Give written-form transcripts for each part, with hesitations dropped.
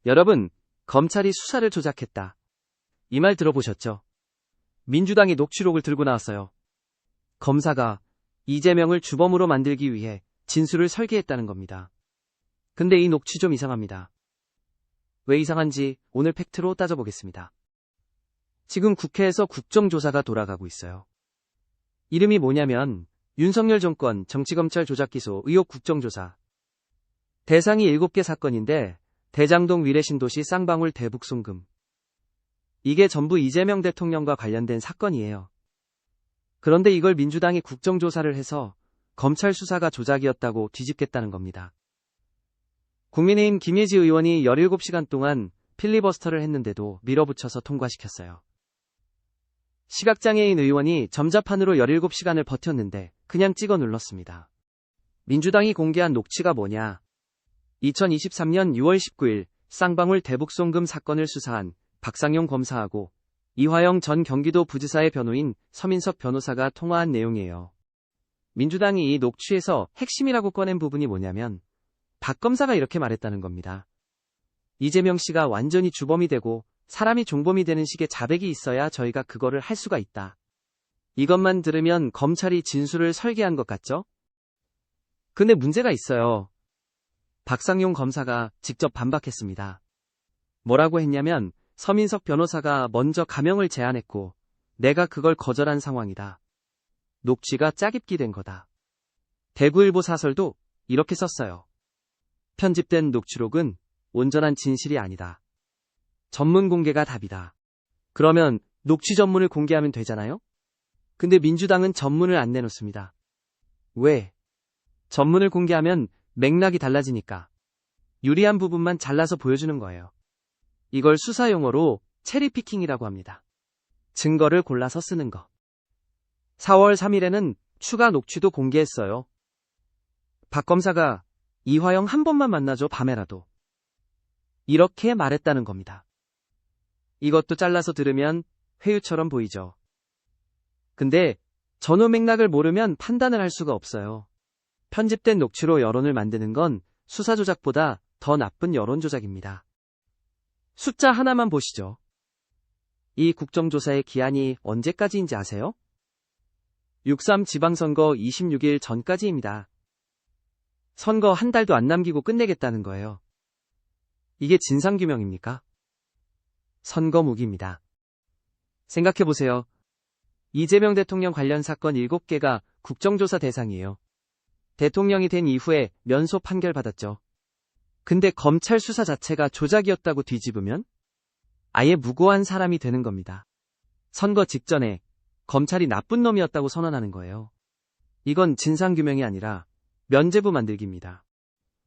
여러분, 검찰이 수사를 조작했다. 이 말 들어보셨죠? 민주당이 녹취록을 들고 나왔어요. 검사가 이재명을 주범으로 만들기 위해 진술을 설계했다는 겁니다. 근데 이 녹취 좀 이상합니다. 왜 이상한지 오늘 팩트로 따져보겠습니다. 지금 국회에서 국정조사가 돌아가고 있어요. 이름이 뭐냐면 윤석열 정권 정치검찰 조작기소 의혹 국정조사. 대상이 7개 사건인데 대장동 위례신도시 쌍방울 대북송금. 이게 전부 이재명 대통령과 관련된 사건이에요. 그런데 이걸 민주당이 국정조사를 해서 검찰 수사가 조작이었다고 뒤집겠다는 겁니다. 국민의힘 김예지 의원이 17시간 동안 필리버스터를 했는데도 밀어붙여서 통과시켰어요. 시각장애인 의원이 점자판으로 17시간을 버텼는데 그냥 찍어 눌렀습니다. 민주당이 공개한 녹취가 뭐냐? 2023년 6월 19일 쌍방울 대북송금 사건을 수사한 박상용 검사하고 이화영 전 경기도 부지사의 변호인 서민석 변호사가 통화한 내용이에요. 민주당이 이 녹취에서 핵심이라고 꺼낸 부분이 뭐냐면 박 검사가 이렇게 말했다는 겁니다. 이재명 씨가 완전히 주범이 되고 사람이 종범이 되는 식의 자백이 있어야 저희가 그거를 할 수가 있다. 이것만 들으면 검찰이 진술을 설계한 것 같죠? 근데 문제가 있어요. 박상용 검사가 직접 반박했습니다. 뭐라고 했냐면 서민석 변호사가 먼저 감형을 제안했고 내가 그걸 거절한 상황이다. 녹취가 짜깁기 된 거다. 대구일보 사설도 이렇게 썼어요. 편집된 녹취록은 온전한 진실이 아니다. 전문 공개가 답이다. 그러면 녹취 전문을 공개하면 되잖아요? 근데 민주당은 전문을 안 내놓습니다. 왜? 전문을 공개하면 맥락이 달라지니까. 유리한 부분만 잘라서 보여주는 거예요. 이걸 수사 용어로 체리피킹이라고 합니다. 증거를 골라서 쓰는 거. 4월 3일에는 추가 녹취도 공개했어요. 박 검사가 이화영 한 번만 만나줘 밤에라도. 이렇게 말했다는 겁니다. 이것도 잘라서 들으면 회유처럼 보이죠. 근데 전후 맥락을 모르면 판단을 할 수가 없어요. 편집된 녹취로 여론을 만드는 건 수사 조작보다 더 나쁜 여론 조작입니다. 숫자 하나만 보시죠. 이 국정조사의 기한이 언제까지인지 아세요? 6.3 지방선거 26일 전까지입니다. 선거 한 달도 안 남기고 끝내겠다는 거예요. 이게 진상규명입니까? 선거 무기입니다. 생각해보세요. 이재명 대통령 관련 사건 7개가 국정조사 대상이에요. 대통령이 된 이후에 면소 판결 받았죠. 근데 검찰 수사 자체가 조작이었다고 뒤집으면 아예 무고한 사람이 되는 겁니다. 선거 직전에 검찰이 나쁜 놈이었다고 선언하는 거예요. 이건 진상규명이 아니라 면죄부 만들기입니다.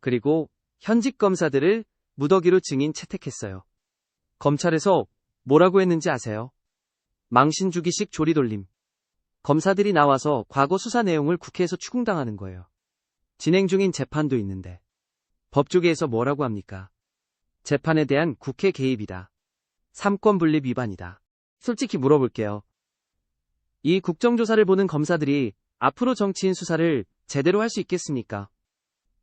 그리고 현직 검사들을 무더기로 증인 채택했어요. 검찰에서 뭐라고 했는지 아세요? 망신 주기식 조리돌림. 검사들이 나와서 과거 수사 내용을 국회에서 추궁당하는 거예요. 진행 중인 재판도 있는데 법조계에서 뭐라고 합니까? 재판에 대한 국회 개입이다. 삼권분립 위반이다. 솔직히 물어볼게요. 이 국정조사를 보는 검사들이 앞으로 정치인 수사를 제대로 할 수 있겠습니까?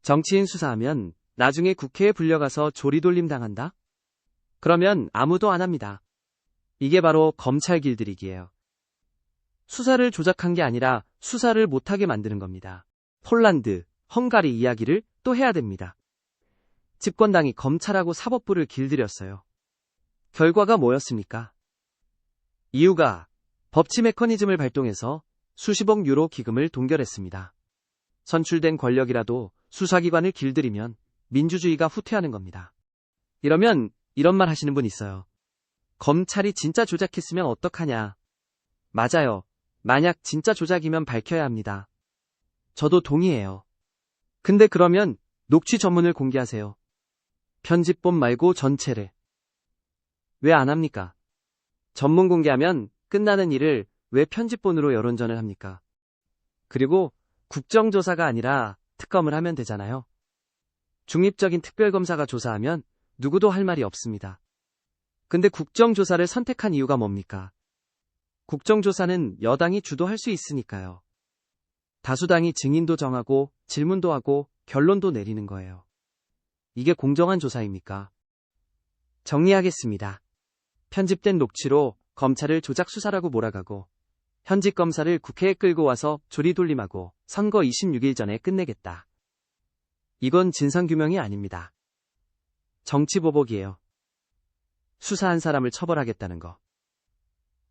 정치인 수사하면 나중에 국회에 불려가서 조리돌림 당한다? 그러면 아무도 안 합니다. 이게 바로 검찰 길들이기예요. 수사를 조작한 게 아니라 수사를 못하게 만드는 겁니다. 폴란드, 헝가리 이야기를 또 해야 됩니다. 집권당이 검찰하고 사법부를 길들였어요. 결과가 뭐였습니까? 이유가 법치 메커니즘을 발동해서 수십억 유로 기금을 동결했습니다. 선출된 권력이라도 수사기관을 길들이면 민주주의가 후퇴하는 겁니다. 이러면 이런 말 하시는 분 있어요. 검찰이 진짜 조작했으면 어떡하냐. 맞아요. 만약 진짜 조작이면 밝혀야 합니다. 저도 동의해요. 근데 그러면 녹취 전문을 공개하세요. 편집본 말고 전체를. 왜 안 합니까? 전문 공개하면 끝나는 일을 왜 편집본으로 여론전을 합니까? 그리고 국정조사가 아니라 특검을 하면 되잖아요. 중립적인 특별검사가 조사하면 누구도 할 말이 없습니다. 근데 국정조사를 선택한 이유가 뭡니까? 국정조사는 여당이 주도할 수 있으니까요. 다수당이 증인도 정하고 질문도 하고 결론도 내리는 거예요. 이게 공정한 조사입니까? 정리하겠습니다. 편집된 녹취로 검찰을 조작 수사라고 몰아가고 현직 검사를 국회에 끌고 와서 조리돌림하고 선거 26일 전에 끝내겠다. 이건 진상규명이 아닙니다. 정치보복이에요. 수사한 사람을 처벌하겠다는 거.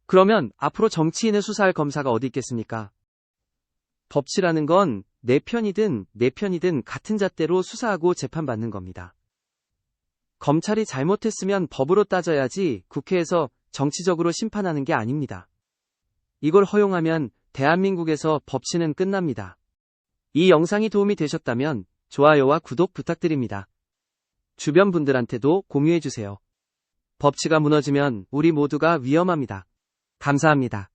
그러면 앞으로 정치인을 수사할 검사가 어디 있겠습니까? 법치라는 건 내 편이든 같은 잣대로 수사하고 재판받는 겁니다. 검찰이 잘못했으면 법으로 따져야지 국회에서 정치적으로 심판하는 게 아닙니다. 이걸 허용하면 대한민국에서 법치는 끝납니다. 이 영상이 도움이 되셨다면 좋아요와 구독 부탁드립니다. 주변 분들한테도 공유해주세요. 법치가 무너지면 우리 모두가 위험합니다. 감사합니다.